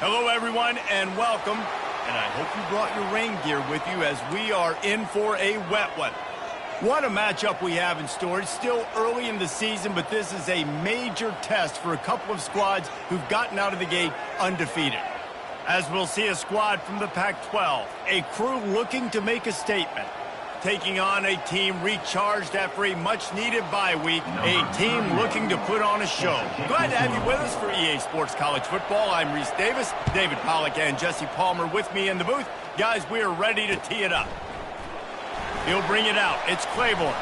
Hello, everyone, and welcome. And I hope you brought your rain gear with you as we are in for a wet one. What a matchup we have in store. It's still early in the season, but this is a major test for a couple of squads who've gotten out of the gate undefeated. As we'll see a squad from the Pac-12, a crew looking to make a statement, taking on a team recharged after a much-needed bye week, a team looking to put on a show. Glad to have you with us for EA Sports College Football. I'm Reese Davis, David Pollack, and Jesse Palmer with me in the booth. Guys, we are ready to tee it up. He'll bring it out. It's Claiborne.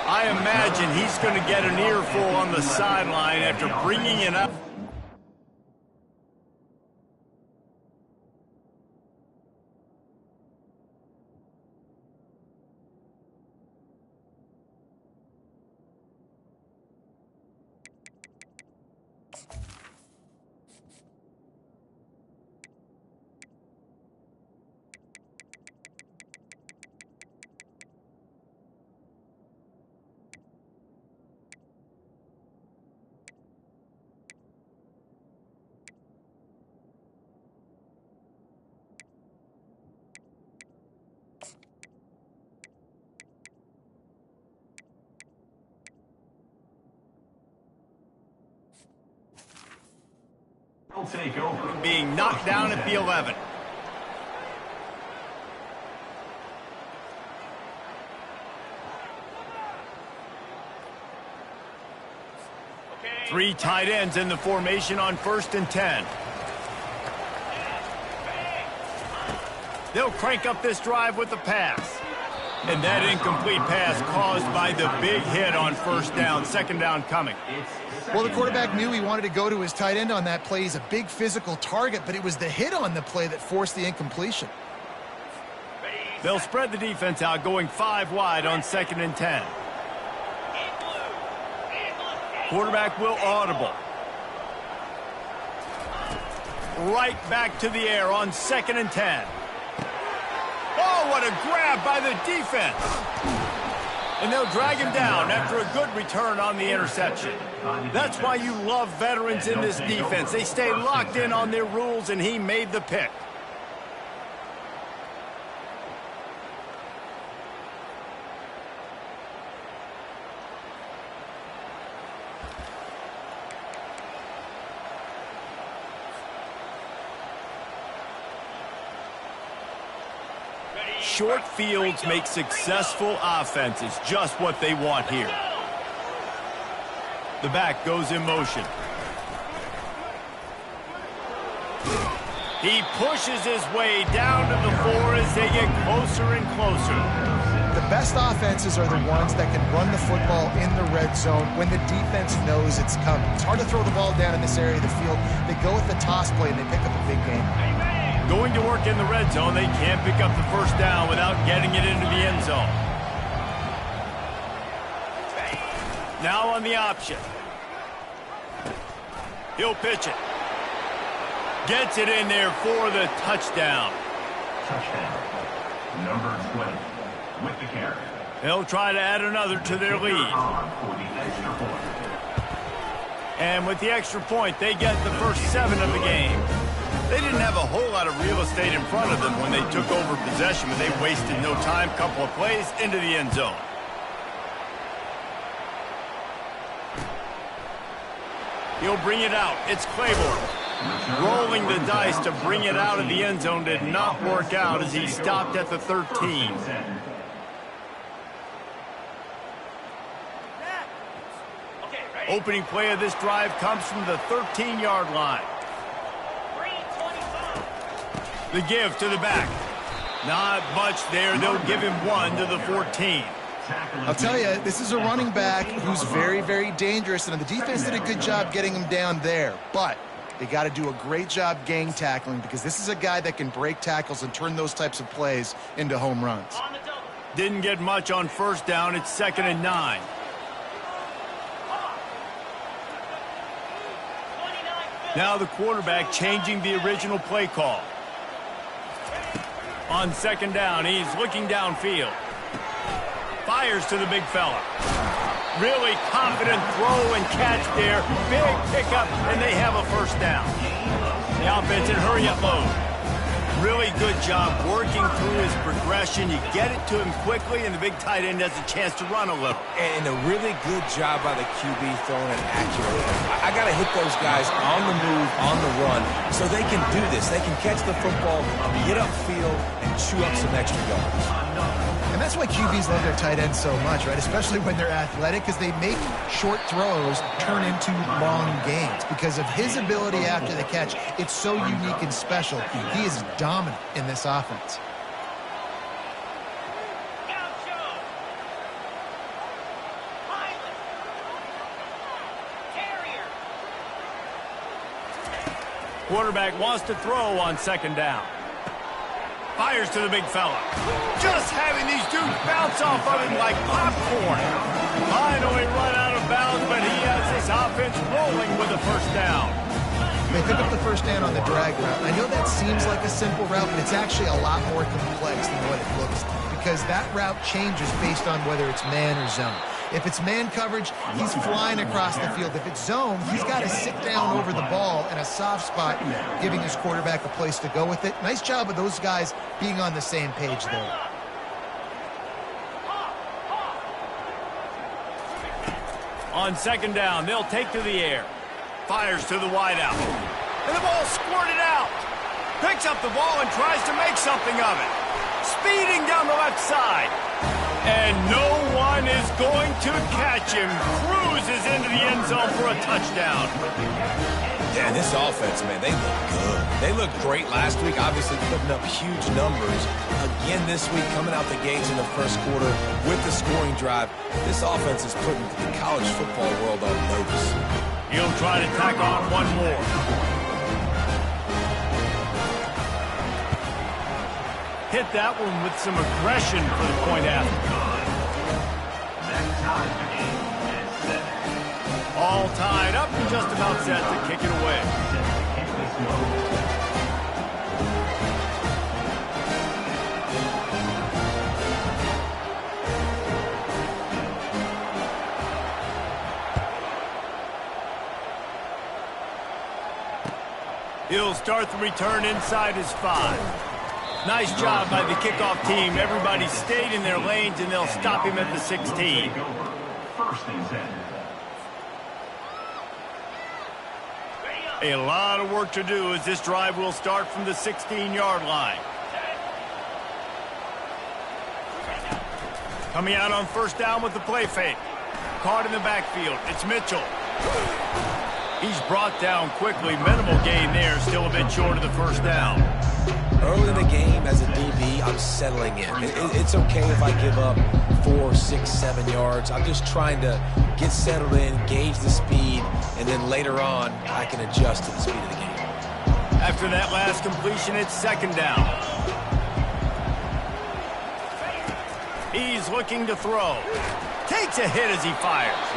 I imagine he's going to get an earful on the sideline after bringing it up. He'll take over. Being knocked down at the 11. Three tight ends in the formation on 1st and 10. They'll crank up this drive with the pass. And that incomplete pass caused by the big hit on 1st down, 2nd down coming. Well, the quarterback knew he wanted to go to his tight end on that play. He's a big physical target, but it was the hit on the play that forced the incompletion. They'll spread the defense out, going 5 wide on 2nd and 10. Quarterback will audible. Right back to the air on 2nd and 10. Oh, what a grab by the defense. And they'll drag him down after a good return on the interception. That's why you love veterans in this defense. They stay locked in on their rules, and he made the pick. Short fields make successful offenses, just what they want here. The back goes in motion. He pushes his way down to the 4 as they get closer and closer. The best offenses are the ones that can run the football in the red zone when the defense knows it's coming. It's hard to throw the ball down in this area of the field. They go with the toss play and they pick up a big game. Going to work in the red zone, they can't pick up the 1st down without getting it into the end zone. Now on the option. He'll pitch it. Gets it in there for the touchdown. Touchdown. Number 20 with the carry. They'll try to add another to their lead. For the extra point. And with the extra point, they get the first 7 of the game. They didn't have a whole lot of real estate in front of them when they took over possession, but they wasted no time. Couple of plays into the end zone. He'll bring it out. It's Claiborne. Rolling the dice to bring it out of the end zone did not work out as he stopped at the 13. Opening play of this drive comes from the 13-yard line. The give to the back. Not much there. They'll give him 1 to the 14. I'll tell you, this is a running back who's very, very dangerous, and the defense did a good job getting him down there. But they got to do a great job gang tackling because this is a guy that can break tackles and turn those types of plays into home runs. Didn't get much on 1st down. It's 2nd and 9. Now the quarterback changing the original play call. On 2nd down, he's looking downfield. Fires to the big fella. Really confident throw and catch there. Big pickup, and they have a first down. The offense in hurry-up mode. Really good job working through his progression. You get it to him quickly, and the big tight end has a chance to run a little. And a really good job by the QB throwing it accurately. I got to hit those guys on the move, on the run, so they can do this. They can catch the football, get upfield, and chew up some extra yards. And that's why QBs love their tight ends so much, right? Especially when they're athletic, because they make short throws turn into long gains. Because of his ability after the catch, it's so unique and special. He is dominant in this offense. Quarterback wants to throw on second down. Fires to the big fella. Just having these dudes bounce off of him like popcorn. Finally run out of bounds, but he has this offense rolling with a first down. They pick up the first down on the drag route. I know that seems like a simple route, but it's actually a lot more complex than what it looks like, because that route changes based on whether it's man or zone. If it's man coverage, he's flying across the field. If it's zone, he's got to sit down over the ball in a soft spot, giving his quarterback a place to go with it. Nice job of those guys being on the same page there. On second down, they'll take to the air. Fires to the wideout. And the ball squirted out. Picks up the ball and tries to make something of it. Speeding down the left side. And no one is going to catch him. Cruises into the end zone for a touchdown. Yeah, this offense, man, they look good. They looked great last week, obviously putting up huge numbers. Again this week, coming out the gates in the first quarter with the scoring drive. This offense is putting the college football world on notice. He'll try to tack on one more. Hit that one with some aggression for the point after. All tied up and just about set to kick it away. He'll start the return inside his 5. Nice job by the kickoff team. Everybody stayed in their lanes, and they'll stop him at the 16. First and 10. A lot of work to do as this drive will start from the 16-yard line. Coming out on first down with the play fake. Caught in the backfield. It's Mitchell. He's brought down quickly. Minimal gain there. Still a bit short of the first down. Early in the game, as a DB, I'm settling in. It's okay if I give up 4, 6, 7 yards. I'm just trying to get settled in, gauge the speed, and then later on, I can adjust to the speed of the game. After that last completion, it's second down. He's looking to throw. Takes a hit as he fires.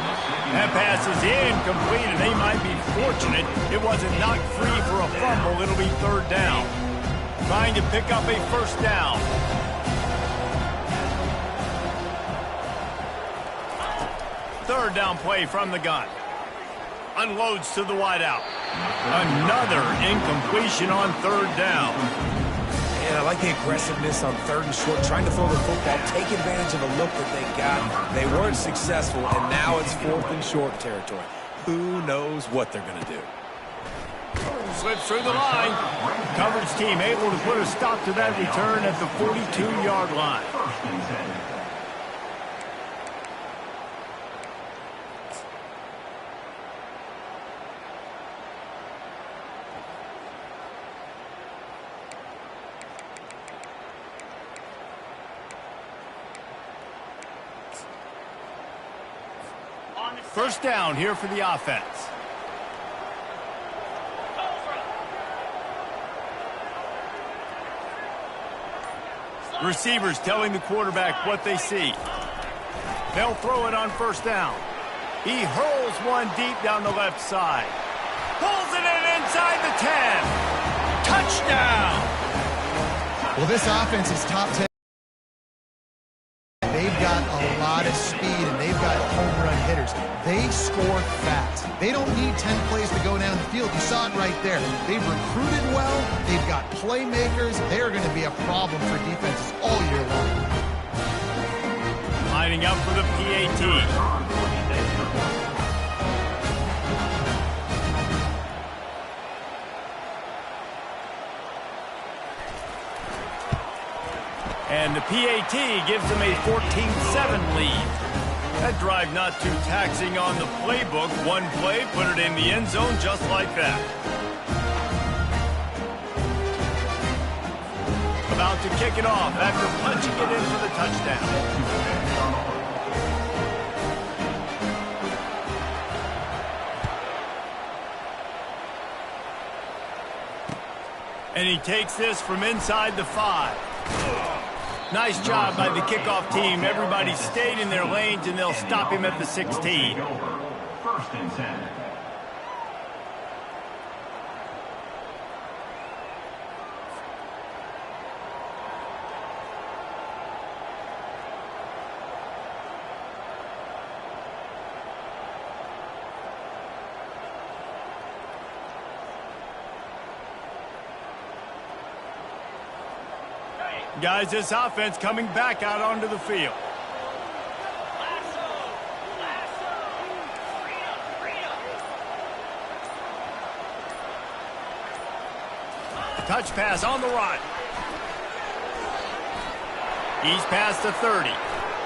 That pass is incomplete, and they might be fortunate it wasn't knocked free for a fumble. It'll be third down. Trying to pick up a first down. Third down play from the gun. Unloads to the wideout. Another incompletion on third down. And I like the aggressiveness on third and short, trying to throw the football, take advantage of a look that they got. They weren't successful, and now it's fourth and short territory. Who knows what they're going to do? Slips through the line. Coverage team able to put a stop to that return at the 42-yard line. First and 10. First down here for the offense. Receivers telling the quarterback what they see. They'll throw it on first down. He hurls one deep down the left side. Pulls it in inside the 10. Touchdown! Well, this offense is top 10. They've got a lot lot of speed and they've got home run hitters. They score fast. They don't need 10 plays to go down the field. You saw it right there. They've recruited well. They've got playmakers. They are going to be a problem for defenses all year long. Lining up for the PAT. And the PAT gives them a 14-7 lead. That drive not too taxing on the playbook. One play, put it in the end zone just like that. About to kick it off after punching it in for the touchdown. And he takes this from inside the 5. Nice job by the kickoff team. Everybody stayed in their lanes, and they'll stop him at the 16. First and 10. Guys, this offense coming back out onto the field. Touch pass on the run. He's past the 30.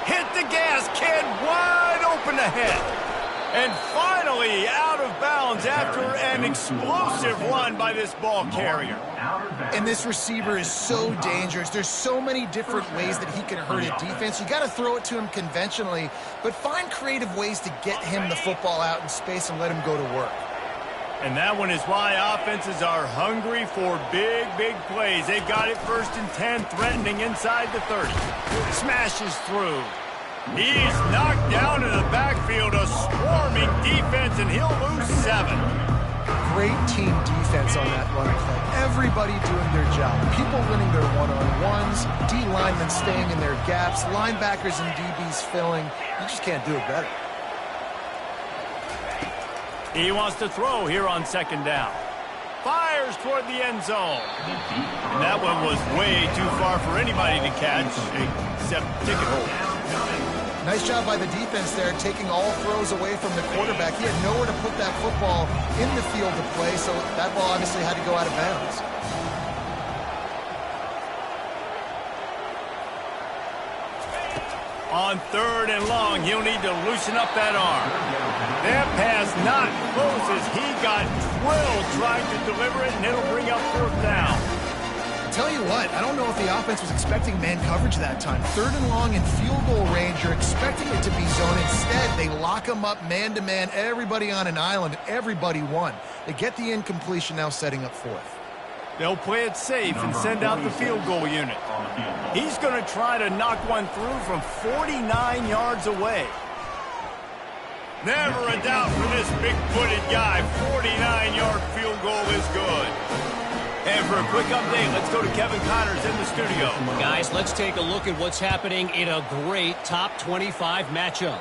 Hit the gas, kid, wide open ahead. And finally out of bounds after an explosive run by this ball carrier. And this receiver is so dangerous. There's so many different ways that he can hurt a defense. You got to throw it to him conventionally, but find creative ways to get him the football out in space and let him go to work. And that one is why offenses are hungry for big, big plays. They got it first and 10, threatening inside the 30. Smashes through. He's knocked down in the backfield, a swarming defense, and he'll lose 7. Great team defense on that run play. Everybody doing their job. People winning their one-on-ones, D linemen staying in their gaps, linebackers and DBs filling. You just can't do it better. He wants to throw here on second down. Fires toward the end zone. And that one was way too far for anybody to catch, except ticket holder. Nice job by the defense there, taking all throws away from the quarterback. He had nowhere to put that football in the field to play, so that ball obviously had to go out of bounds. On third and long, he'll need to loosen up that arm. That pass not close as he got drilled trying to deliver it, and it'll bring up fourth down. Tell you what, I don't know if the offense was expecting man coverage that time. Third and long in field goal range, you're expecting it to be zone. Instead, they lock them up man-to-man, everybody on an island, everybody won. They get the incompletion, now setting up fourth. They'll play it safe and send out the field goal unit. He's going to try to knock one through from 49 yards away. Never a doubt for this big-footed guy. 49-yard field goal is good. And for a quick update, let's go to Kevin Connors in the studio. Guys, let's take a look at what's happening in a great top 25 matchup.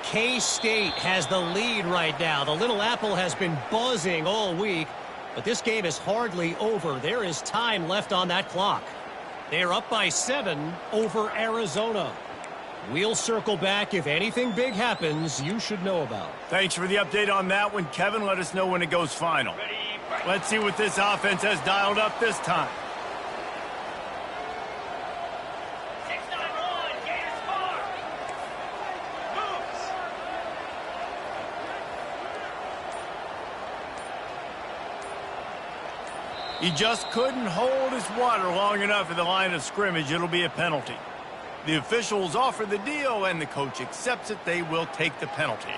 K-State has the lead right now. The Little Apple has been buzzing all week, but this game is hardly over. There is time left on that clock. They're up by 7 over Arizona. We'll circle back. If anything big happens, you should know about. Thanks for the update on that one, Kevin. Let us know when it goes final. Let's see what this offense has dialed up this time. He just couldn't hold his water long enough at the line of scrimmage. It'll be a penalty. The officials offer the deal, and the coach accepts it. They will take the penalty.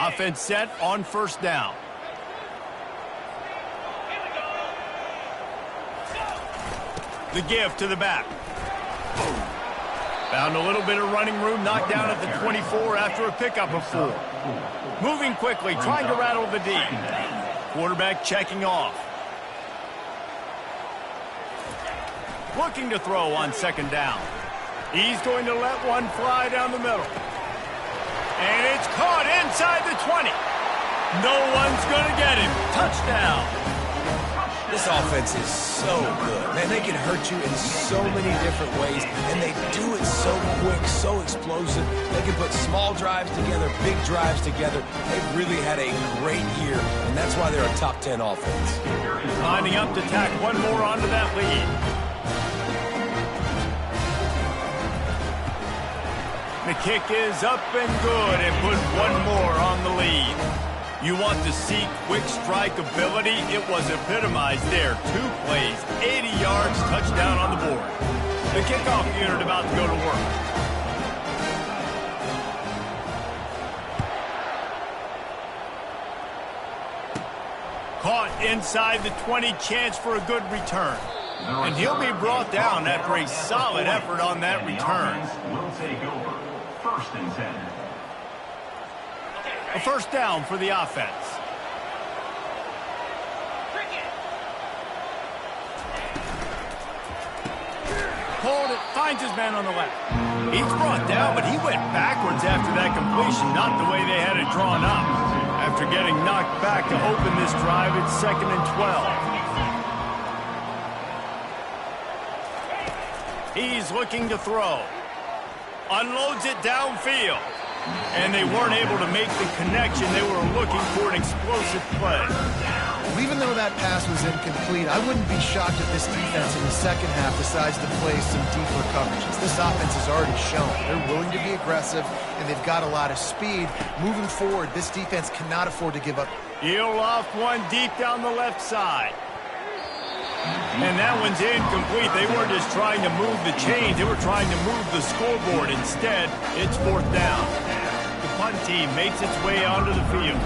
Offense set on first down. The give to the back. Found a little bit of running room, knocked down at the 24 after a pickup of 4. Moving quickly, trying to rattle the D. Quarterback checking off. Looking to throw on second down. He's going to let one fly down the middle. And it's caught inside the 20. No one's going to get him. Touchdown. This offense is so good. Man, they can hurt you in so many different ways, and they do it so quick, so explosive. They can put small drives together, big drives together. They've really had a great year, and that's why they're a top 10 offense. Lining up to tack one more onto that lead. The kick is up and good and put one more on the lead. You want to see quick strike ability? It was epitomized there. 2 plays, 80 yards, touchdown on the board. The kickoff unit about to go to work. Caught inside the 20, chance for a good return. And he'll be brought down after a solid effort on that return. Will take over. First and 10. A first down for the offense. Hold it, finds his man on the left. He's brought down, but he went backwards after that completion, not the way they had it drawn up. After getting knocked back to open this drive, it's 2nd and 12. He's looking to throw. Unloads it downfield. And they weren't able to make the connection. They were looking for an explosive play. Well, even though that pass was incomplete, I wouldn't be shocked if this defense in the second half decides to play some deeper coverages. This offense has already shown they're willing to be aggressive, and they've got a lot of speed. Moving forward, this defense cannot afford to give up. He'll loft one deep down the left side. And that one's incomplete. They weren't just trying to move the chains. They were trying to move the scoreboard. Instead, it's 4th down. The punt team makes its way onto the field.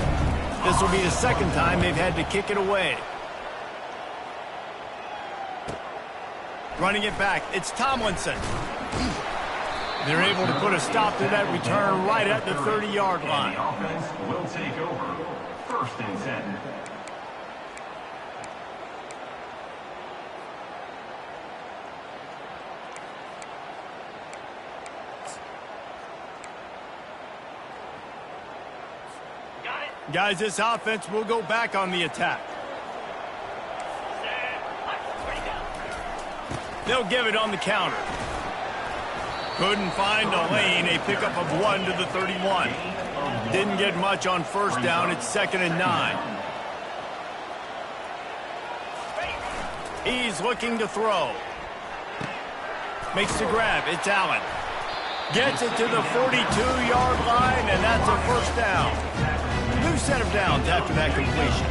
This will be the second time they've had to kick it away. Running it back, it's Tomlinson. They're able to put a stop to that return right at the 30-yard line. The offense will take over. First and 10. Guys, this offense will go back on the attack. They'll give it on the counter. Couldn't find a lane. A pickup of 1 to the 31. Didn't get much on first down. It's 2nd and 9. He's looking to throw. Makes the grab. It's Allen. Gets it to the 42-yard line, and that's a first down. New set of downs after that completion.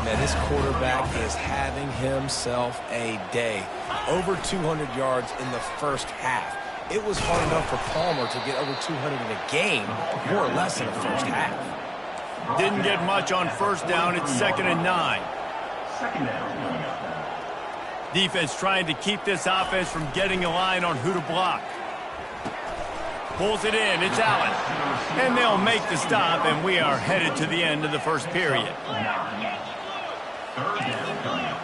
Man, this quarterback is having himself a day. Over 200 yards in the first half. It was hard enough for Palmer to get over 200 in a game, more or less in the first half. Didn't get much on first down. It's 2nd and 9. Second down. Defense trying to keep this offense from getting a line on who to block. Pulls it in. It's Allen. And they'll make the stop, and we are headed to the end of the first period. Third down coming up.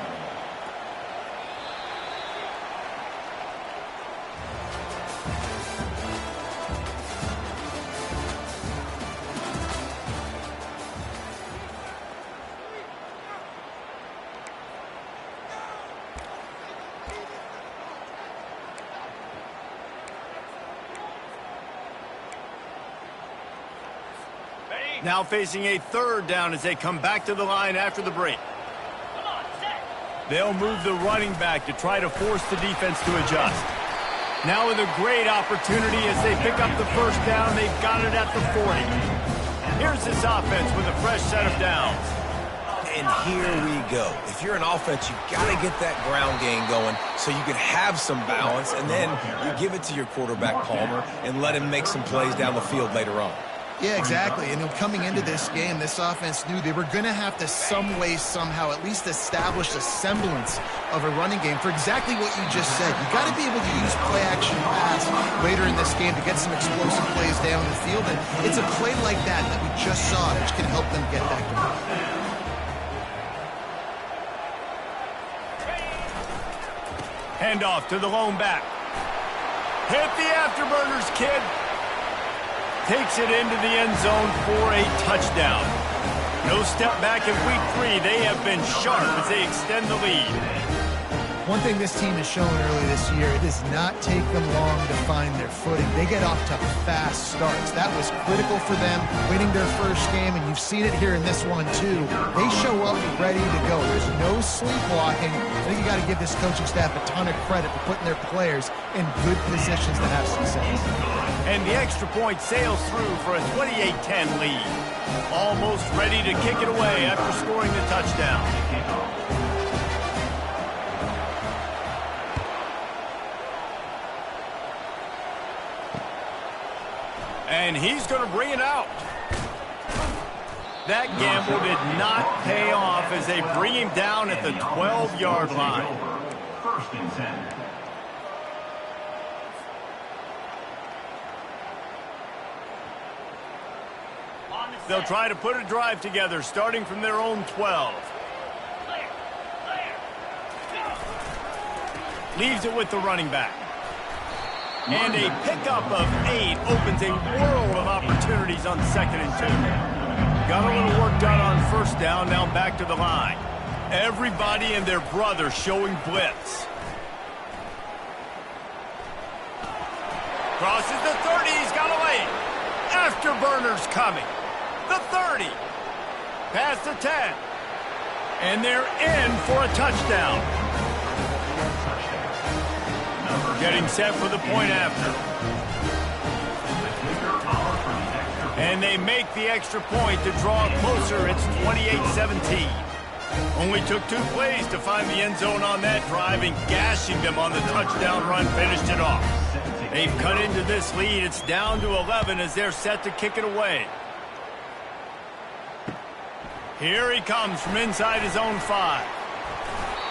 Now facing a third down as they come back to the line after the break. They'll move the running back to try to force the defense to adjust. Now with a great opportunity as they pick up the first down. They've got it at the 40. Here's this offense with a fresh set of downs. And here we go. If you're an offense, you've got to get that ground game going so you can have some balance, and then you give it to your quarterback, Palmer, and let him make some plays down the field later on. Yeah, exactly. And coming into this game, this offense knew they were going to have to some way, somehow, at least establish a semblance of a running game for exactly what you just said. You got to be able to use play-action pass later in this game to get some explosive plays down the field. And it's a play like that that we just saw, which can help them get that going. Handoff to the lone back. Hit the afterburners, kid. Takes it into the end zone for a touchdown. No step back in week 3. They have been sharp as they extend the lead. One thing this team has shown early this year, it does not take them long to find their footing. They get off to fast starts. That was critical for them, winning their first game, and you've seen it here in this one too. They show up ready to go. There's no sleepwalking. I think you got to give this coaching staff a ton of credit for putting their players in good positions to have success. And the extra point sails through for a 28-10 lead. Almost ready to kick it away after scoring the touchdown. And he's going to bring it out. That gamble did not pay off as they bring him down at the 12-yard line. First and 10. They'll try to put a drive together, starting from their own 12. Leaves it with the running back. And a pickup of 8 opens a world of opportunities on 2nd and 2. Got a little work done on first down, now back to the line. Everybody and their brother showing blitz. Crosses the 30, he's got away. Afterburners coming. The 30. Past the 10. And they're in for a touchdown. Getting set for the point after. And they make the extra point to draw it closer. It's 28-17. Only took 2 plays to find the end zone on that drive, and gashing them on the touchdown run finished it off. They've cut into this lead. It's down to 11 as they're set to kick it away. Here he comes from inside his own 5.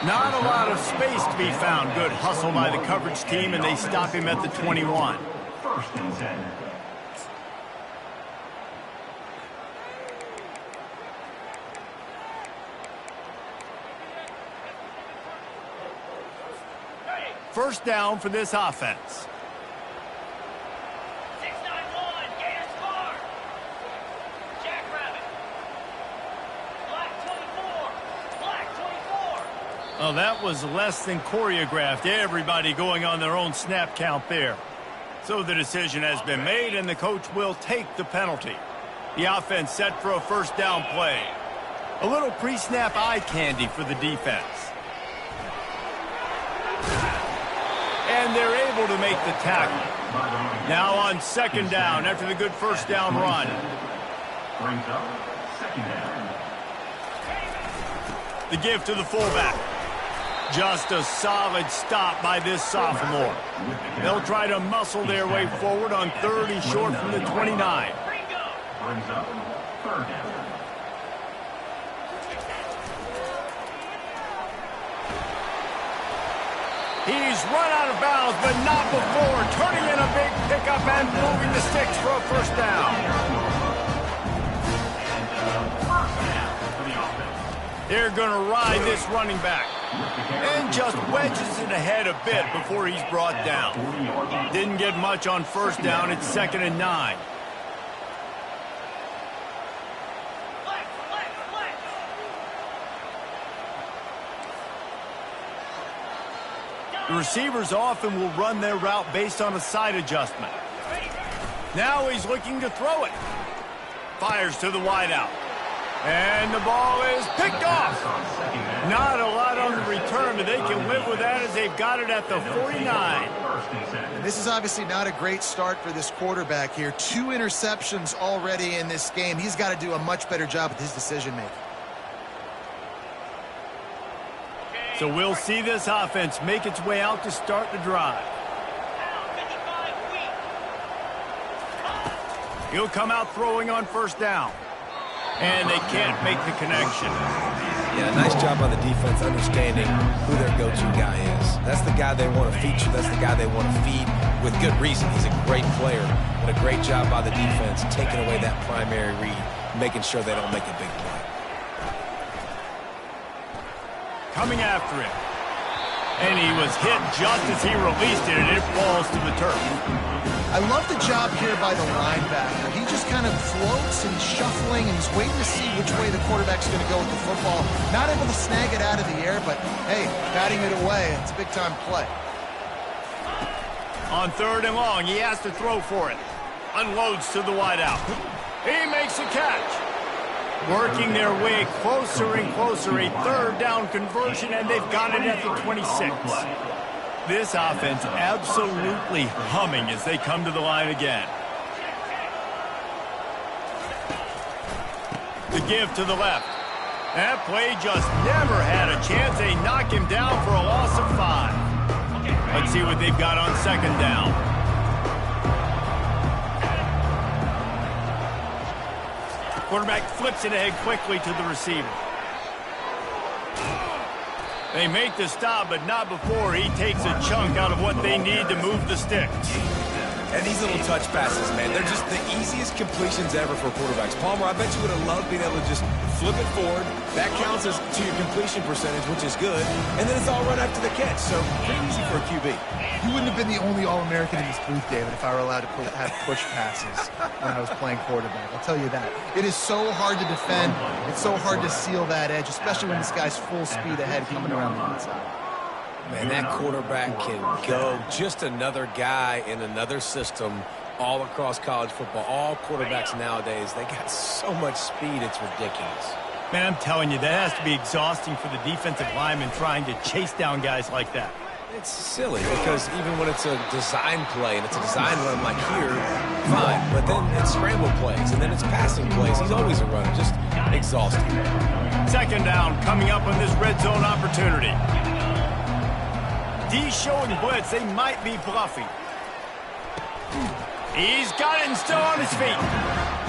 Not a lot of space to be found. Good hustle by the coverage team, and they stop him at the 21. First and 10. First down for this offense. 691, Gator score. Jackrabbit. Black 24. Oh, that was less than choreographed. Everybody going on their own snap count there. So the decision has been made, and the coach will take the penalty. The offense set for a first down play. A little pre-snap eye candy for the defense. And they're able to make the tackle. Now on 2nd down after the good first down run. Brings up 2nd down. The give to the fullback. Just a solid stop by this sophomore. They'll try to muscle their way forward on 3rd and short from the 29. Brings up 3rd down. He's run out of bounds, but not before turning in a big pickup and moving the sticks for a first down. They're going to ride this running back. And just wedges it ahead a bit before he's brought down. Didn't get much on first down. It's 2nd and 9. The receivers often will run their route based on a side adjustment. Now he's looking to throw it. Fires to the wideout. And the ball is picked off. Not a lot on the return, but they can live with that as they've got it at the 49. This is obviously not a great start for this quarterback here. 2 interceptions already in this game. He's got to do a much better job with his decision-making. So we'll see this offense make its way out to start the drive. He'll come out throwing on first down. And they can't make the connection. Yeah, nice job by the defense understanding who their go-to guy is. That's the guy they want to feature. That's the guy they want to feed with good reason. He's a great player, but a great job by the defense taking away that primary read, making sure they don't make a big play. Coming after him. And he was hit just as he released it, and it falls to the turf. I love the job here by the linebacker. He just kind of floats and shuffling, and he's waiting to see which way the quarterback's going to go with the football. Not able to snag it out of the air, but, hey, batting it away. It's a big-time play. On 3rd and long, he has to throw for it. Unloads to the wideout. He makes a catch. Working their way closer and closer. A 3rd down conversion, and they've got it at the 26. This offense absolutely humming as they come to the line again. The give to the left. That play just never had a chance. They knock him down for a loss of 5. Let's see what they've got on 2nd down. Quarterback flips it ahead quickly to the receiver. They make the stop, but not before he takes a chunk out of what they need to move the sticks. And these little touch passes, man, they're just the easiest completions ever for quarterbacks. Palmer, I bet you would have loved being able to just flip it forward. That counts as to your completion percentage, which is good. And then it's all run after the catch, so pretty easy for a QB. You wouldn't have been the only All-American in this booth, David, if I were allowed to have push passes when I was playing quarterback. I'll tell you that. It is so hard to defend. It's so hard to seal that edge, especially when this guy's full speed ahead coming around the inside. Man, that quarterback can go. Just another guy in another system all across college football. All quarterbacks nowadays, they got so much speed, it's ridiculous. Man, I'm telling you, that has to be exhausting for the defensive lineman trying to chase down guys like that. It's silly because even when it's a design play and it's a design run like here, fine. But then it's scramble plays and then it's passing plays. He's always a runner. Just exhausting. 2nd down coming up on this red zone opportunity. D showing blitz. They might be bluffing. He's got it and still on his feet.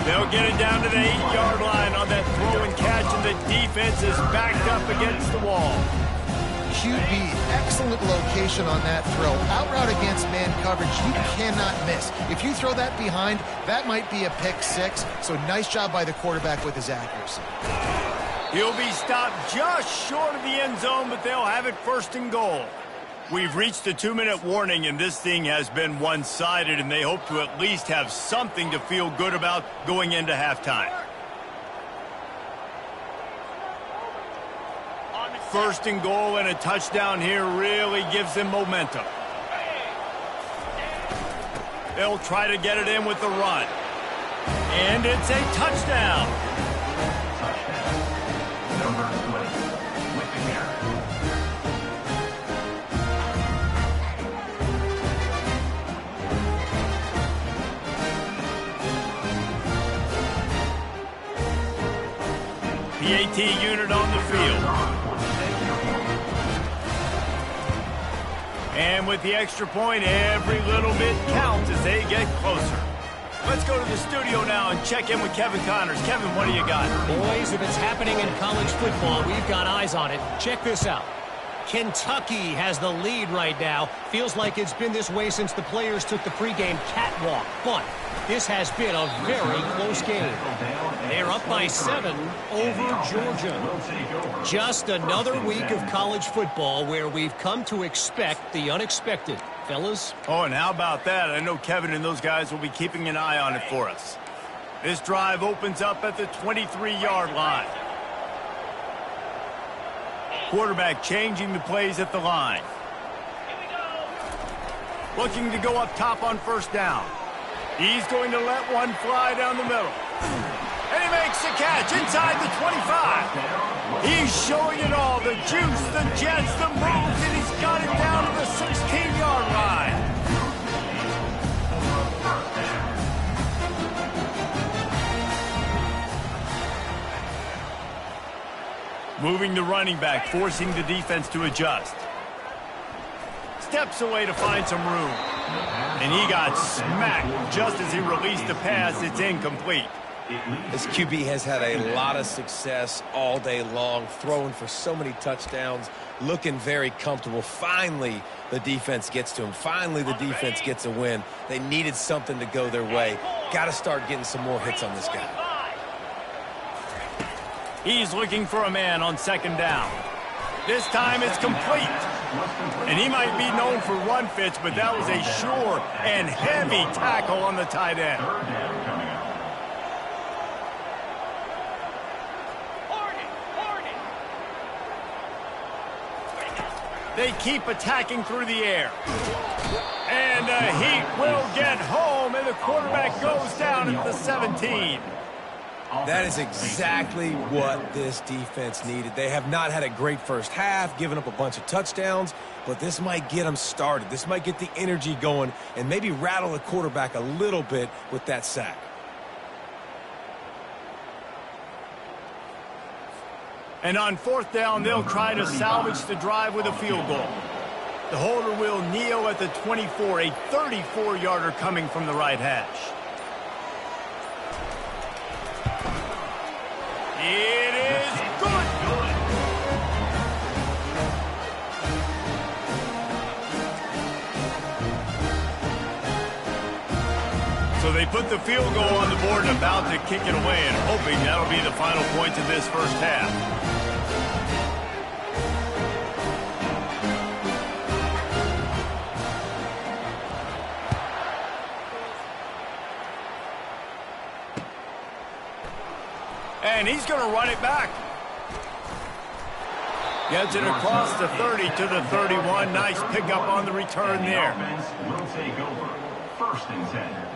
They'll get it down to the 8-yard line on that throw and catch, and the defense is backed up against the wall. QB, excellent location on that throw. Out route against man coverage, you cannot miss. If you throw that behind, that might be a pick 6. So nice job by the quarterback with his accuracy. He'll be stopped just short of the end zone, but they'll have it 1st and goal. We've reached the 2-minute warning, and this thing has been one-sided, and they hope to at least have something to feel good about going into halftime. 1st and goal, and a touchdown here really gives them momentum. They'll try to get it in with the run. And it's a touchdown. Number 20, with the carry. PAT unit on the field. And with the extra point, every little bit counts as they get closer. Let's go to the studio now and check in with Kevin Connors. Kevin, what do you got? Boys, if it's happening in college football, we've got eyes on it. Check this out. Kentucky has the lead right now. Feels like it's been this way since the players took the pregame catwalk. But this has been a very close game. They're up by 7 over Georgia. Just another week of college football where we've come to expect the unexpected. Fellas? Oh, and how about that? I know Kevin and those guys will be keeping an eye on it for us. This drive opens up at the 23-yard line. Quarterback changing the plays at the line. Looking to go up top on 1st down. He's going to let one fly down the middle. And he makes the catch inside the 25. He's showing it all. The juice, the jets, the moves, and he's got it down to the 16-yard line. Moving the running back, forcing the defense to adjust. Steps away to find some room. And he got smacked just as he released the pass. It's incomplete. This QB has had a lot of success all day long, throwing for so many touchdowns, looking very comfortable. Finally, the defense gets to him. Finally, the defense gets a win. They needed something to go their way. Got to start getting some more hits on this guy. He's looking for a man on 2nd down. This time it's complete. And he might be known for run fits, but that was a sure and heavy tackle on the tight end. Third down coming up. They keep attacking through the air. And the Heat will get home, and the quarterback goes down at the 17. That is exactly what this defense needed. They have not had a great first half, given up a bunch of touchdowns, but this might get them started. This might get the energy going and maybe rattle the quarterback a little bit with that sack. And on fourth down, they'll try to salvage the drive with a field goal. The holder will kneel at the 24, a 34-yarder coming from the right hash. It is good. So they put the field goal on the board and about to kick it away, and hoping that'll be the final point of this first half. And he's going to run it back. Gets it across the 30 to the 31. Nice pickup on the return there. Offense will take over. First and 10.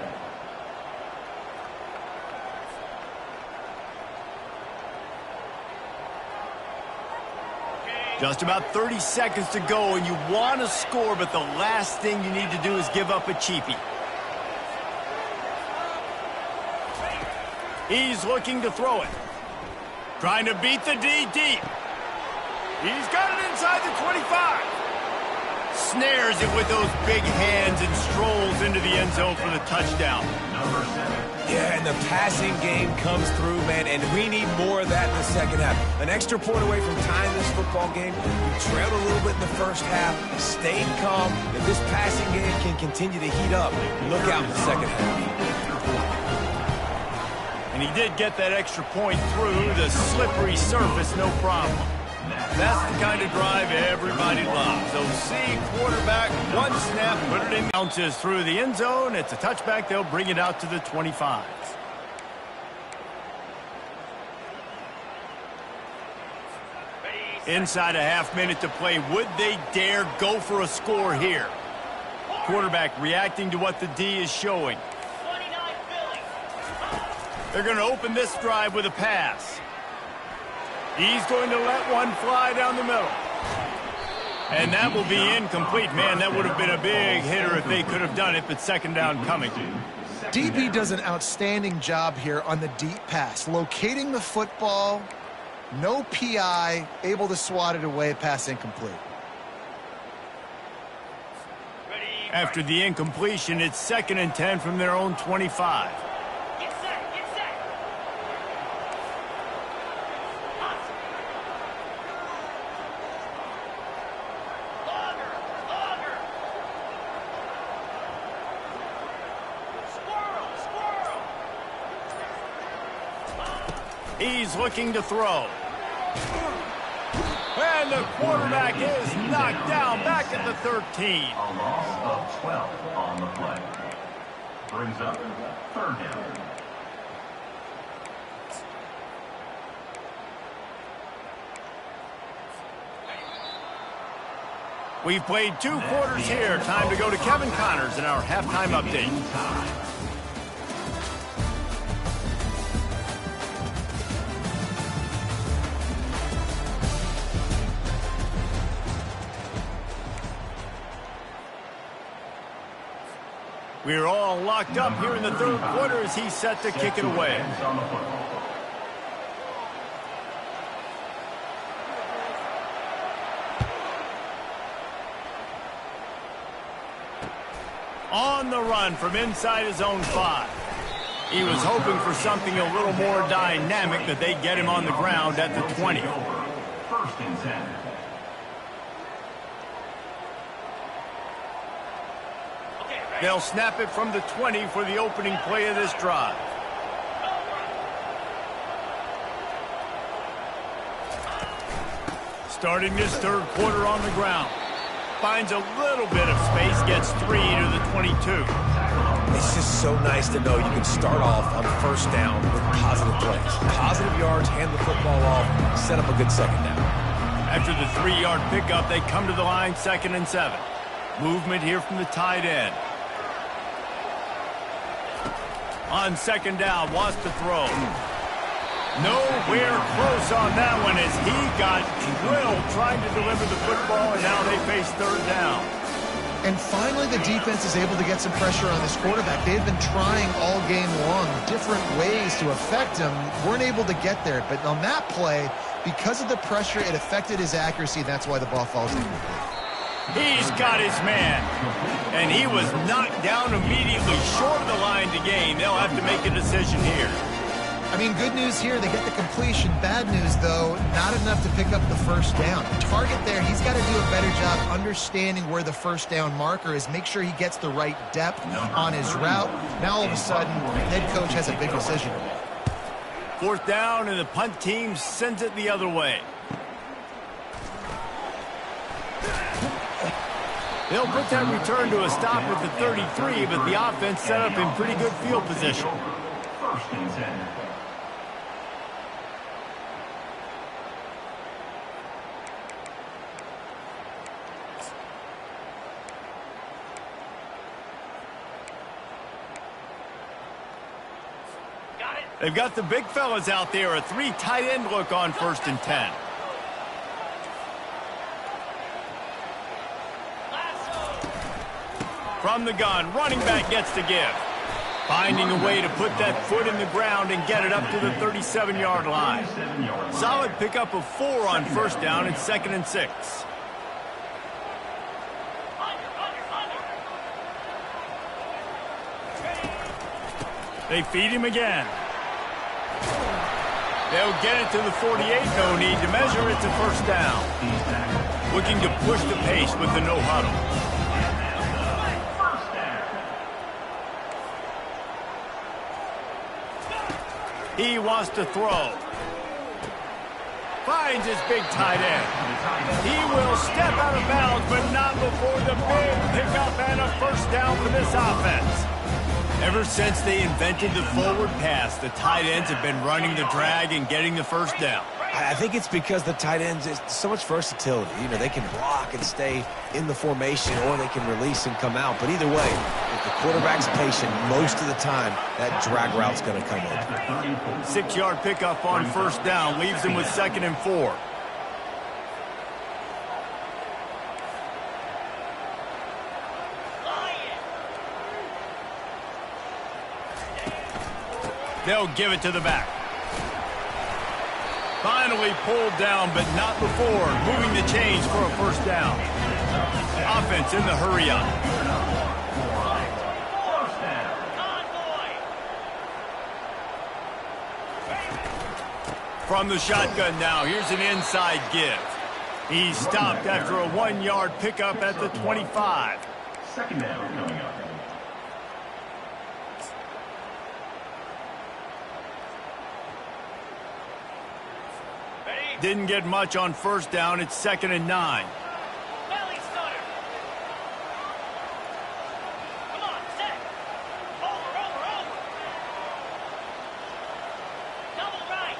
Just about 30 seconds to go, and you want to score, but the last thing you need to do is give up a cheapie. He's looking to throw it. Trying to beat the D deep. He's got it inside the 25. Snares it with those big hands and strolls into the end zone for the touchdown. Number 7. Yeah, and the passing game comes through, man, and we need more of that in the second half. An extra point away from tying this football game. We trailed a little bit in the first half, stayed calm. If this passing game can continue to heat up, look out in the second half. And he did get that extra point through the slippery surface, no problem. That's the kind of drive everybody loves. So see, quarterback, one snap, put it in. Bounces through the end zone. It's a touchback. They'll bring it out to the 25. Inside a half minute to play. Would they dare go for a score here? Quarterback reacting to what the D is showing. They're going to open this drive with a pass. He's going to let one fly down the middle. And that will be incomplete. Man, that would have been a big hitter if they could have done it, but second down coming. DP does an outstanding job here on the deep pass. Locating the football, no PI, able to swat it away, pass incomplete. After the incompletion, it's 2nd and 10 from their own 25. He's looking to throw. And the quarterback is knocked down back at the 13. A loss of 12 on the play. Brings up third down. We've played 2 quarters here. Time to go to Kevin Connors in our halftime update. We're all locked up here in the third quarter as he's set to kick it away. On the run from inside his own 5. He was hoping for something a little more dynamic, but they get him on the ground at the 20. First and 10. They'll snap it from the 20 for the opening play of this drive. Starting this third quarter on the ground. finds a little bit of space, gets 3 to the 22. It's just so nice to know you can start off on first down with positive plays. Positive yards, hand the football off, set up a good second down. After the 3-yard pickup, they come to the line, 2nd and 7. Movement here from the tight end. On 2nd down, wants to throw. Nowhere close on that one as he got drilled trying to deliver the football, and now they face 3rd down. And finally, the defense is able to get some pressure on this quarterback. They've been trying all game long different ways to affect him. Weren't able to get there. But on that play, because of the pressure, it affected his accuracy. That's why the ball falls incomplete. He's got his man. And he was knocked down immediately short of the line to gain. They'll have to make a decision here. I mean, good news here, they get the completion. Bad news, though, not enough to pick up the first down. The target there, he's got to do a better job understanding where the first down marker is, make sure he gets the right depth on his route. Now, all of a sudden, the head coach has a big decision. 4th down, and the punt team sends it the other way. They'll put that return to a stop with the 33, but the offense set up in pretty good field position. 1st and 10. They've got the big fellas out there, a 3 tight end look on 1st and 10. From the gun, running back gets to give. Finding a way to put that foot in the ground and get it up to the 37-yard line. Solid pickup of 4 on 1st down and 2nd and 6. They feed him again. They'll get it to the 48. No need to measure it to 1st down. Looking to push the pace with the no huddle. He wants to throw. Finds his big tight end. He will step out of bounds, but not before the big pickup and a 1st down for this offense. Ever since they invented the forward pass, the tight ends have been running the drag and getting the 1st down. I think it's because the tight ends, is so much versatility. You know, they can block and stay in the formation, or they can release and come out. But either way, if the quarterback's patient, most of the time, that drag route's going to come in. 6-yard pickup on 1st down leaves him with 2nd and 4. They'll give it to the back. Finally pulled down, but not before. Moving the chains for a 1st down. Offense in the hurry up. From the shotgun now, here's an inside give. He's stopped after a 1-yard pickup at the 25. 2nd down coming up. Didn't get much on 1st down. It's 2nd and 9. Belly stunner. Come on, set. Over. Double right.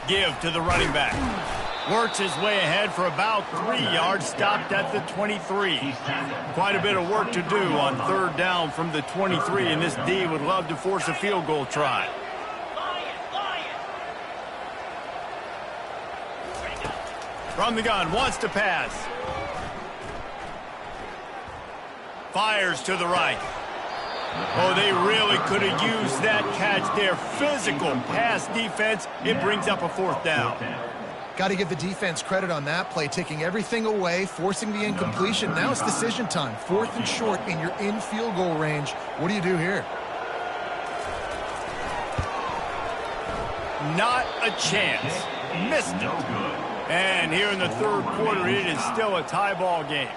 Give to the running back. Works his way ahead for about 3 yards. Stopped at the 23. Quite a bit of work to do on 3rd down from the 23, and this D would love to force a field goal try. From the gun, wants to pass. Fires to the right. Oh, they really could have used that catch there. Physical pass defense. It brings up a 4th down. Got to give the defense credit on that play, taking everything away, forcing the incompletion. Now it's decision time. 4th and short, and you're in field goal range. What do you do here? Not a chance. Missed it. And here in the 3rd quarter, it is still a tie ball game.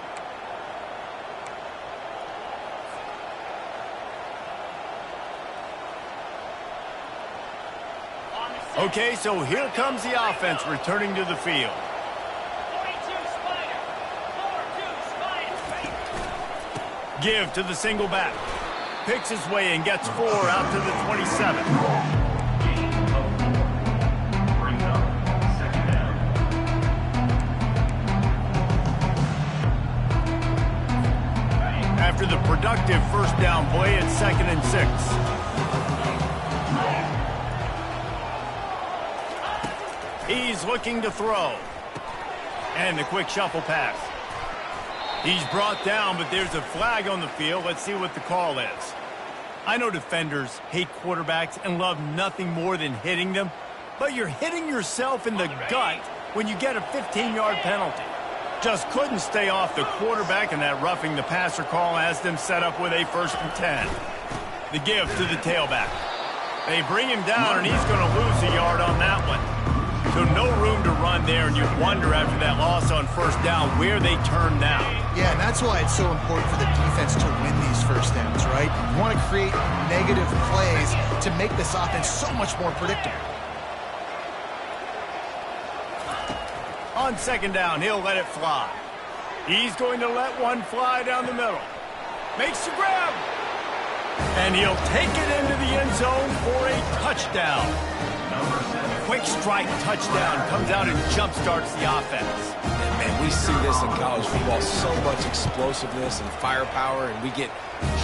Okay, so here comes the offense returning to the field. 42 Give to the single back. Picks his way and gets 4 out to the 27. Brings up second down. After the productive first down play, it's 2nd and 6. He's looking to throw. And the quick shuffle pass. He's brought down, but there's a flag on the field. Let's see what the call is. I know defenders hate quarterbacks and love nothing more than hitting them, but you're hitting yourself in the gut when you get a 15-yard penalty. Just couldn't stay off the quarterback, and that roughing the passer call has them set up with a 1st and 10. The give to the tailback. They bring him down, and he's going to lose a yard on that one. So no room to run there, and you wonder after that loss on 1st down where they turn now. Yeah, and that's why it's so important for the defense to win these first downs, right? You want to create negative plays to make this offense so much more predictable. On 2nd down, he'll let it fly. He's going to let one fly down the middle. Makes the grab. And he'll take it into the end zone for a touchdown. Quick strike touchdown comes out and jump-starts the offense. And man, we see this in college football, so much explosiveness and firepower, and we get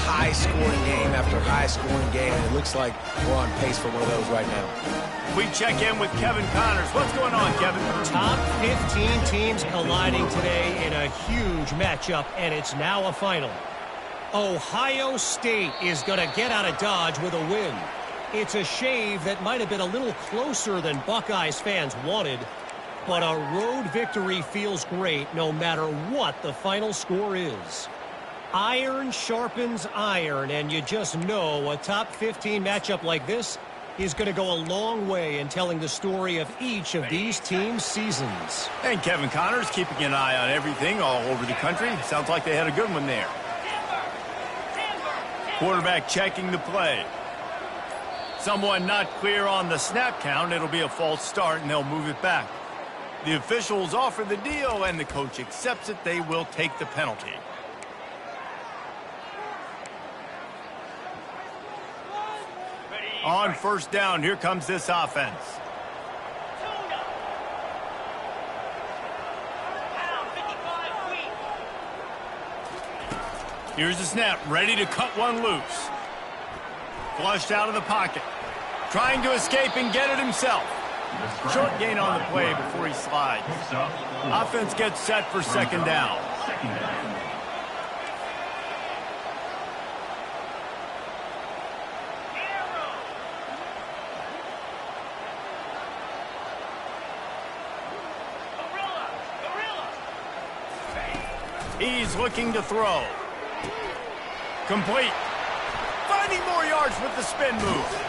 high-scoring game after high-scoring game, and it looks like we're on pace for one of those right now. We check in with Kevin Connors. What's going on, Kevin? Top 15 teams colliding today in a huge matchup, and it's now a final. Ohio State is going to get out of Dodge with a win. It's a shave that might have been a little closer than Buckeyes fans wanted, but a road victory feels great no matter what the final score is. Iron sharpens iron, and you just know a top 15 matchup like this is going to go a long way in telling the story of each of these teams' seasons. And Kevin Connors keeping an eye on everything all over the country. Sounds like they had a good one there. Quarterback checking the play. Someone not clear on the snap count. It'll be a false start, and they'll move it back. The officials offer the deal, and the coach accepts it. They will take the penalty. On 1st down, here comes this offense. Here's the snap, ready to cut one loose. Flushed out of the pocket. Trying to escape and get it himself. Short gain on the play before he slides. Offense gets set for 2nd down. He's looking to throw. Complete. Finding more yards with the spin move.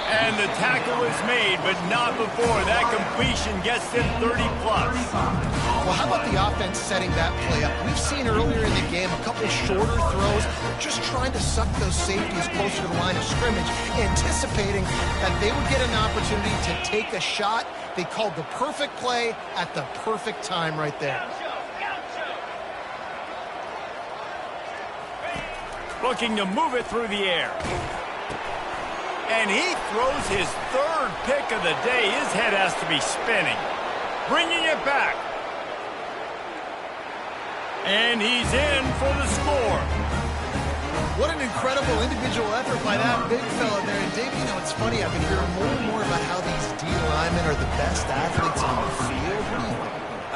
And the tackle is made, but not before that completion gets them 30-plus. Well, how about the offense setting that play up? We've seen earlier in the game a couple shorter throws, just trying to suck those safeties closer to the line of scrimmage, anticipating that they would get an opportunity to take a shot. They called the perfect play at the perfect time right there. Looking to move it through the air. And he throws his 3rd pick of the day. His head has to be spinning. Bringing it back. And he's in for the score. What an incredible individual effort by that big fella there. And Dave, you know, it's funny, I've been hearing more and more about how these D linemen are the best athletes on the field. What do you think?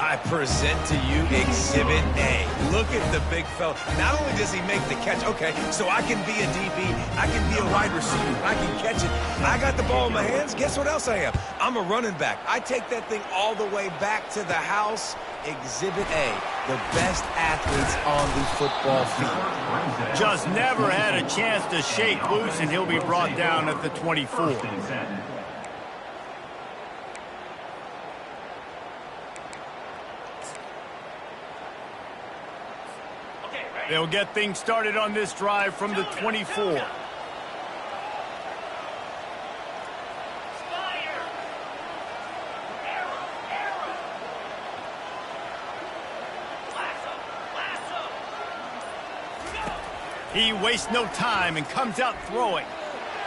I present to you Exhibit A. Look at the big fella. Not only does he make the catch, okay, so I can be a DB, I can be a wide receiver, I can catch it. I got the ball in my hands. Guess what else I am? I'm a running back. I take that thing all the way back to the house. Exhibit A, the best athletes on the football field. Just never had a chance to shake loose, and he'll be brought down at the 24. They'll get things started on this drive from the 24. He wastes no time and comes out throwing.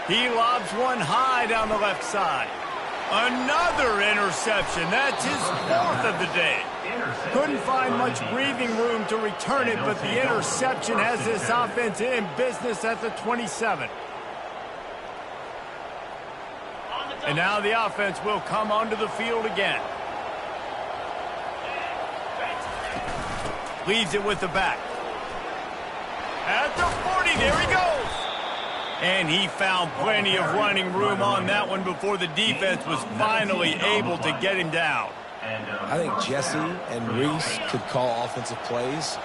He lobs one high down the left side. Another interception. That's his 4th of the day. Couldn't find much breathing room to return it, but the interception has this offense in business at the 27. And now the offense will come onto the field again. Leads it with the back. At the 40, there he goes. And he found plenty of running room on that one before the defense was finally able to get him down. I think Jesse and Reese could call offensive plays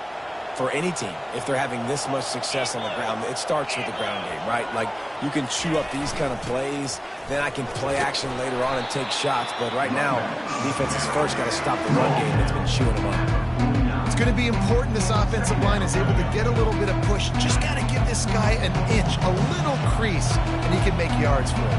for any team if they're having this much success on the ground. It starts with the ground game, right? Like, you can chew up these kind of plays, then I can play action later on and take shots. But right now, defense has first got to stop the run game that's been chewing them up. It's going to be important this offensive line is able to get a little bit of push. Just got to give this guy an inch, a little crease, and he can make yards for it.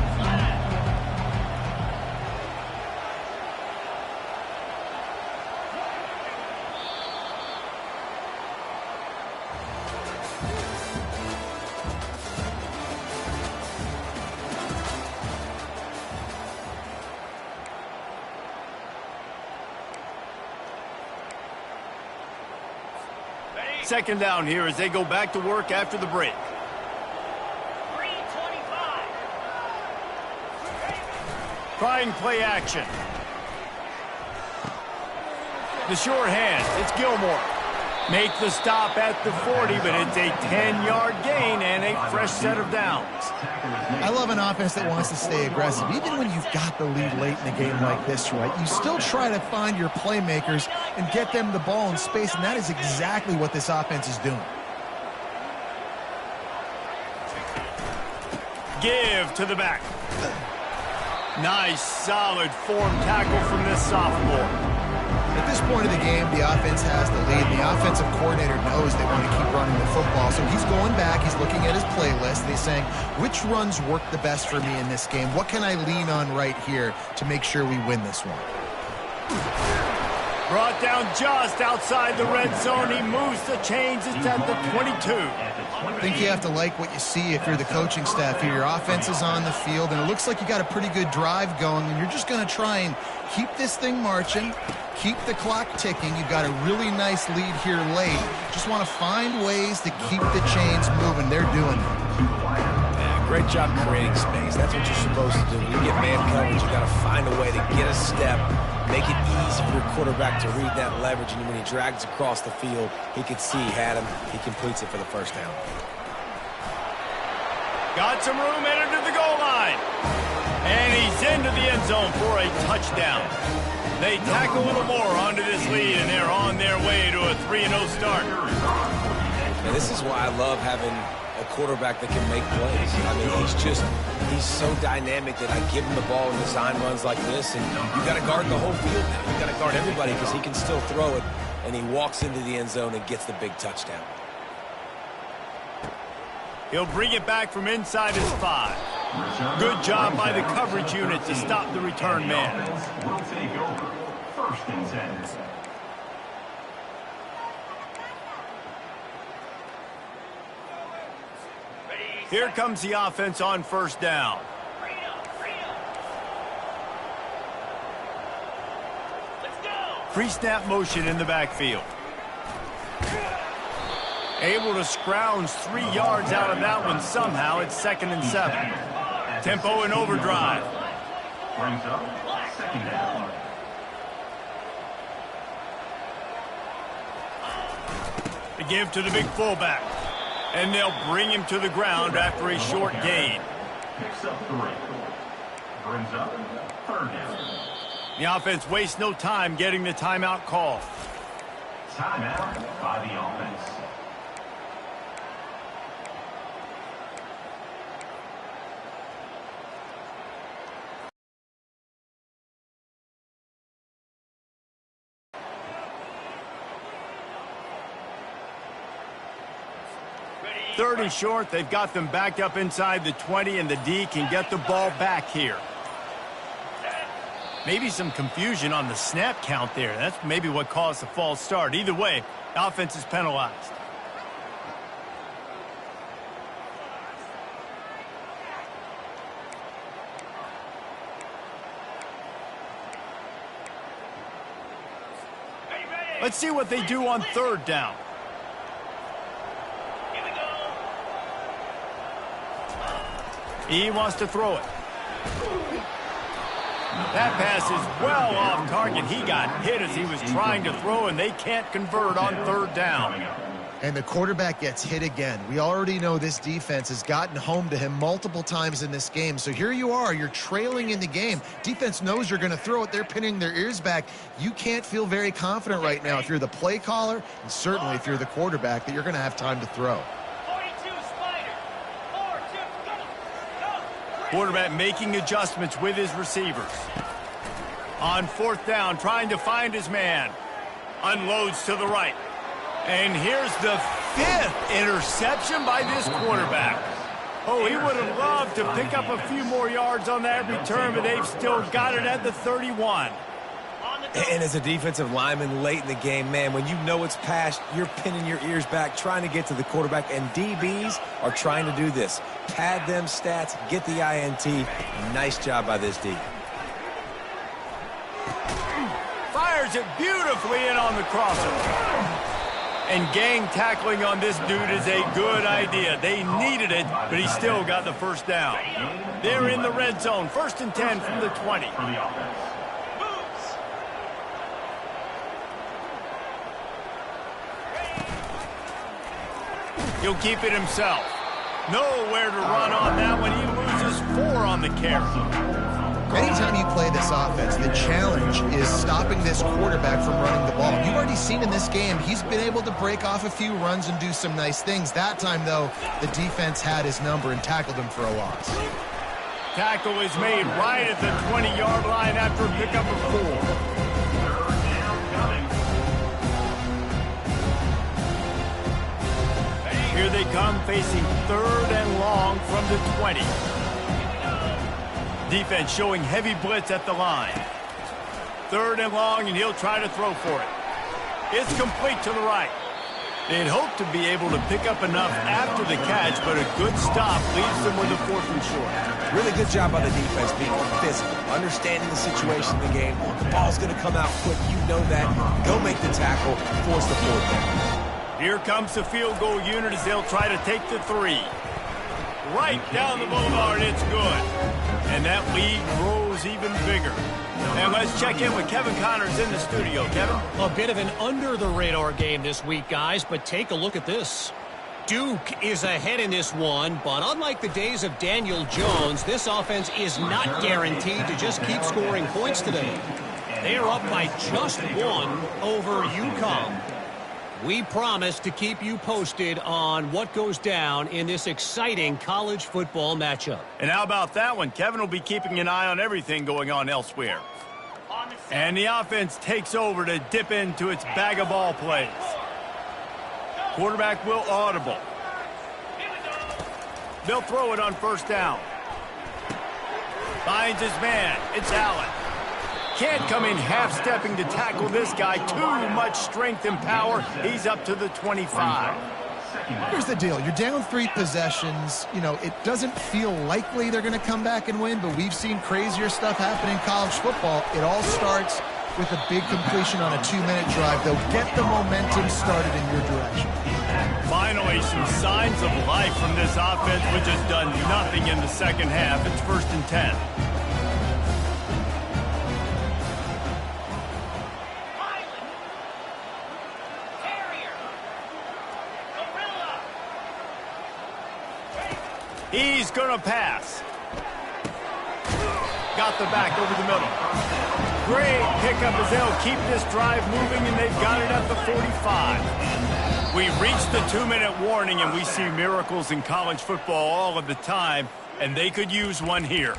Second down here as they go back to work after the break. 3:25. Trying play action. The sure hand. It's Gilmore. Make the stop at the 40, but it's a 10-yard gain and a fresh set of downs. I love an offense that wants to stay aggressive. Even when you've got the lead late in a game like this, right, you still try to find your playmakers and get them the ball in space, and that is exactly what this offense is doing. Give to the back. Nice, solid form tackle from this sophomore. At this point of the game, the offense has the lead. The offensive coordinator knows they want to keep running the football, so he's going back. He's looking at his playlist. He's saying, which runs work the best for me in this game? What can I lean on right here to make sure we win this one? Brought down just outside the red zone. He moves the chains. It's at the 22. I think you have to like what you see if you're the coaching staff here. Your offense is on the field, and it looks like you got a pretty good drive going, and you're just going to try and keep this thing marching, keep the clock ticking. You've got a really nice lead here late. Just want to find ways to keep the chains moving. They're doing it. Yeah, great job creating space. That's what you're supposed to do. When you get man coverage, you got to find a way to get a step, make it easy for your quarterback to read that leverage, and when he drags across the field, he could see he had him. He completes it for the first down. Got some room, entered to the goal line. And he's into the end zone for a touchdown. They tack a little more onto this lead, and they're on their way to a 3-0 start. And this is why I love having a quarterback that can make plays. I mean, he's so dynamic that I give him the ball and design runs like this, and you got to guard the whole field now. You got to guard everybody because he can still throw it, and he walks into the end zone and gets the big touchdown. He'll bring it back from inside his 5. Good job by the coverage unit to stop the return man. Will take over. First and 10. Here comes the offense on first down. Let's go. Pre-snap motion in the backfield. Able to scrounge 3 yards out of that one somehow. It's 2nd and 7. Tempo and overdrive. Brings up second down. The give to the big fullback. And they'll bring him to the ground after a short gain. Picks up 3. Brings up third down. The offense wastes no time getting the timeout call. Timeout by the offense. Third and short, they've got them backed up inside the 20, and the D can get the ball back here. Maybe some confusion on the snap count there. That's maybe what caused the false start. Either way, offense is penalized. Let's see what they do on third down. Here we go. He wants to throw it. That pass is well off target. He got hit as he was trying to throw, and they can't convert on third down. And the quarterback gets hit again. We already know this defense has gotten home to him multiple times in this game. So here you are, you're trailing in the game. Defense knows you're going to throw it. They're pinning their ears back. You can't feel very confident right now if you're the play caller, and certainly if you're the quarterback, that you're going to have time to throw. 42 Spider. 4, 2, go. Go. Quarterback making adjustments with his receivers. On fourth down, trying to find his man. Unloads to the right. And here's the 5th interception by this quarterback. Oh, he would have loved to pick up a few more yards on that return, but they've still got it at the 31. And as a defensive lineman late in the game, man, when you know it's past, you're pinning your ears back, trying to get to the quarterback, and DBs are trying to do this. Pad them stats, get the INT. Nice job by this D. Fires it beautifully in on the crosser. And gang tackling on this dude is a good idea. They needed it, but he still got the first down. They're in the red zone. 1st and 10 from the 20. He'll keep it himself. Nowhere to run on that one. He loses 4 on the carry. Anytime you play this offense, the challenge is stopping this quarterback from running the ball. You've already seen in this game, he's been able to break off a few runs and do some nice things. That time, though, the defense had his number and tackled him for a loss. Tackle is made right at the 20-yard line after a pickup of 4. Here they come, facing 3rd and long from the 20. Defense showing heavy blitz at the line. 3rd and long, and he'll try to throw for it. It's complete to the right. They'd hoped to be able to pick up enough after the catch, but a good stop leaves them with a 4th and short. Really good job by the defense being physical, understanding the situation in the game. The ball's going to come out quick. You know that. Go make the tackle, force the 4th down. Here comes the field goal unit as they'll try to take the 3. Right down the boulevard, it's good. And that lead grows even bigger. And let's check in with Kevin Connors in the studio. Kevin? A bit of an under-the-radar game this week, guys, but take a look at this. Duke is ahead in this one, but unlike the days of Daniel Jones, this offense is not guaranteed to just keep scoring points today. They are up by just 1 over UConn. We promise to keep you posted on what goes down in this exciting college football matchup. And how about that one? Kevin will be keeping an eye on everything going on elsewhere. And the offense takes over to dip into its bag of ball plays. Quarterback will audible. They'll throw it on 1st down. Finds his man. It's Allen. Can't come in half-stepping to tackle this guy. Too much strength and power. He's up to the 25. Here's the deal. You're down 3 possessions. You know, it doesn't feel likely they're going to come back and win, but we've seen crazier stuff happen in college football. It all starts with a big completion on a 2-minute drive. They'll get the momentum started in your direction. Finally, some signs of life from this offense, which has done nothing in the second half. It's 1st and 10. He's going to pass. Got the back over the middle. Great pickup as they'll keep this drive moving, and they've got it at the 45. We've reached the 2-minute warning, and we see miracles in college football all of the time, and they could use one here.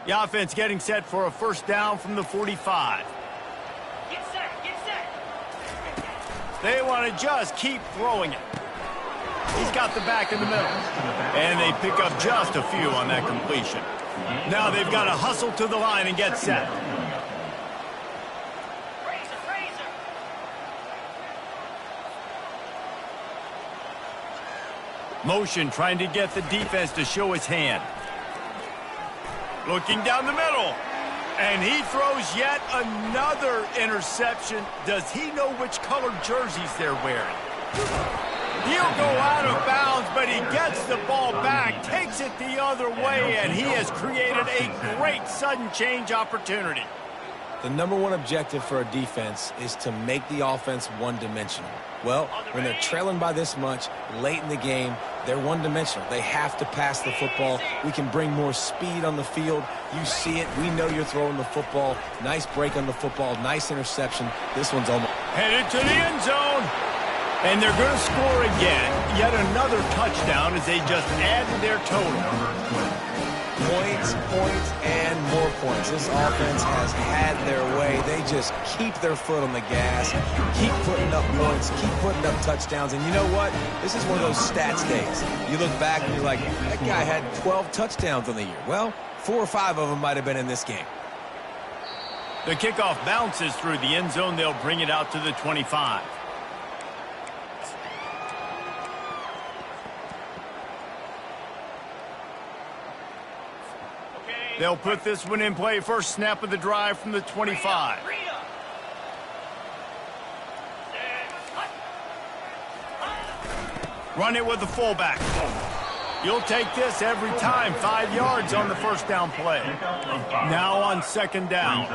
The offense getting set for a 1st down from the 45. Get set, get set. They want to just keep throwing it. He's got the back in the middle. And they pick up just a few on that completion. Now they've got to hustle to the line and get set. Razor. Motion trying to get the defense to show his hand. Looking down the middle. And he throws yet another interception. Does he know which colored jerseys they're wearing? He'll go out of bounds, but he gets the ball back, takes it the other way, and he has created a great sudden change opportunity. The number one objective for a defense is to make the offense one-dimensional. Well, when they're trailing by this much late in the game, they're one-dimensional. They have to pass the football. We can bring more speed on the field. You see it. We know you're throwing the football. Nice break on the football. Nice interception. This one's almost Headed to the end zone. And they're going to score again. Yet another touchdown as they just add to their total. points, and more points. This offense has had their way. They just keep their foot on the gas, keep putting up points, keep putting up touchdowns. And you know what? This is one of those stats days. You look back and you're like, that guy had 12 touchdowns on the year. Well, 4 or 5 of them might have been in this game. The kickoff bounces through the end zone. They'll bring it out to the 25. They'll put this one in play. First snap of the drive from the 25. Run it with the fullback. You'll take this every time. 5 yards on the first down play. Now on second down.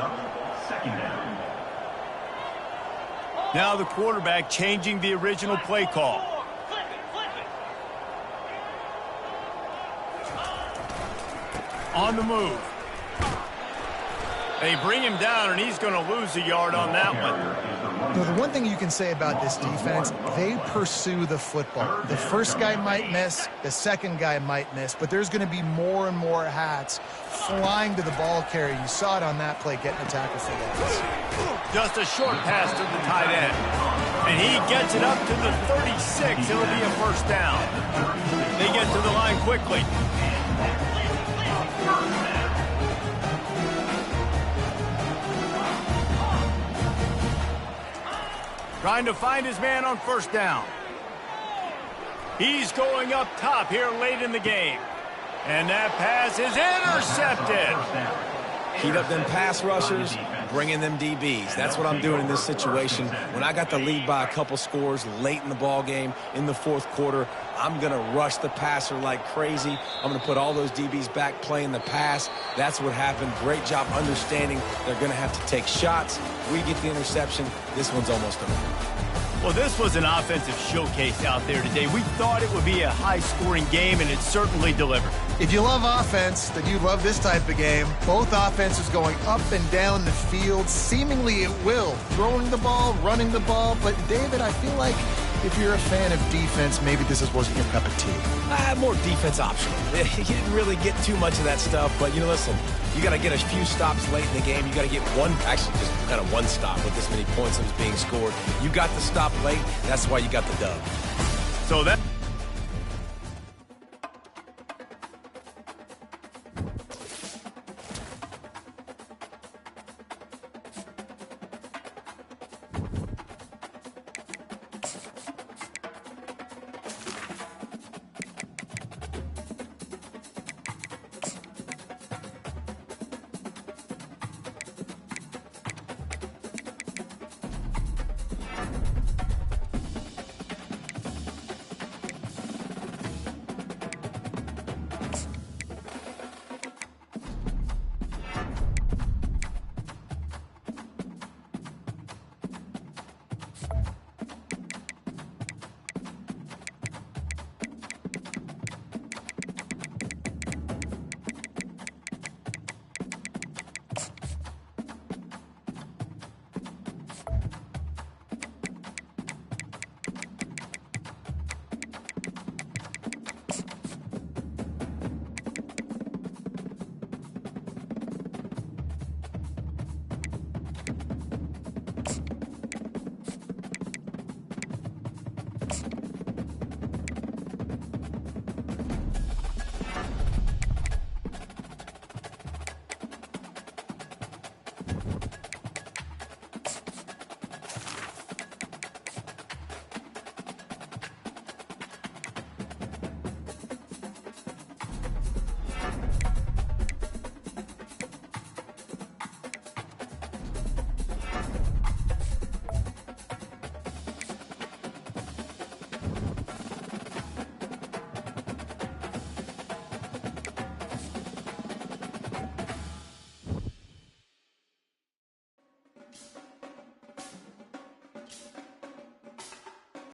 Now the quarterback changing the original play call. On the move. They bring him down, and he's going to lose a yard on that one. You know, the one thing you can say about this defense, they pursue the football. The first guy might miss, the second guy might miss, but there's going to be more and more hats flying to the ball carrier. You saw it on that play, getting a tackle for loss. Just a short pass to the tight end. And he gets it up to the 36. It'll be a first down. They get to the line quickly. Trying to find his man on first down. He's going up top here late in the game. And that pass is intercepted. Heat up them pass rushers, bring in them DBs. That's what I'm doing in this situation. When I got the lead by a couple scores late in the ball game, in the fourth quarter, I'm going to rush the passer like crazy. I'm going to put all those DBs back playing the pass. That's what happened. Great job understanding they're going to have to take shots. We get the interception. This one's almost over. Well, this was an offensive showcase out there today. We thought it would be a high-scoring game, and it certainly delivered. If you love offense, then you love this type of game. Both offenses going up and down the field, seemingly at will. Throwing the ball, running the ball. But, David, I feel like if you're a fan of defense, maybe this wasn't your cup of tea. More defense optional. You didn't really get too much of that stuff, but, you know, listen, you got to get a few stops late in the game. You got to get one, actually just kind of one stop with this many points that was being scored. You got the stop late. That's why you got the dub. So that...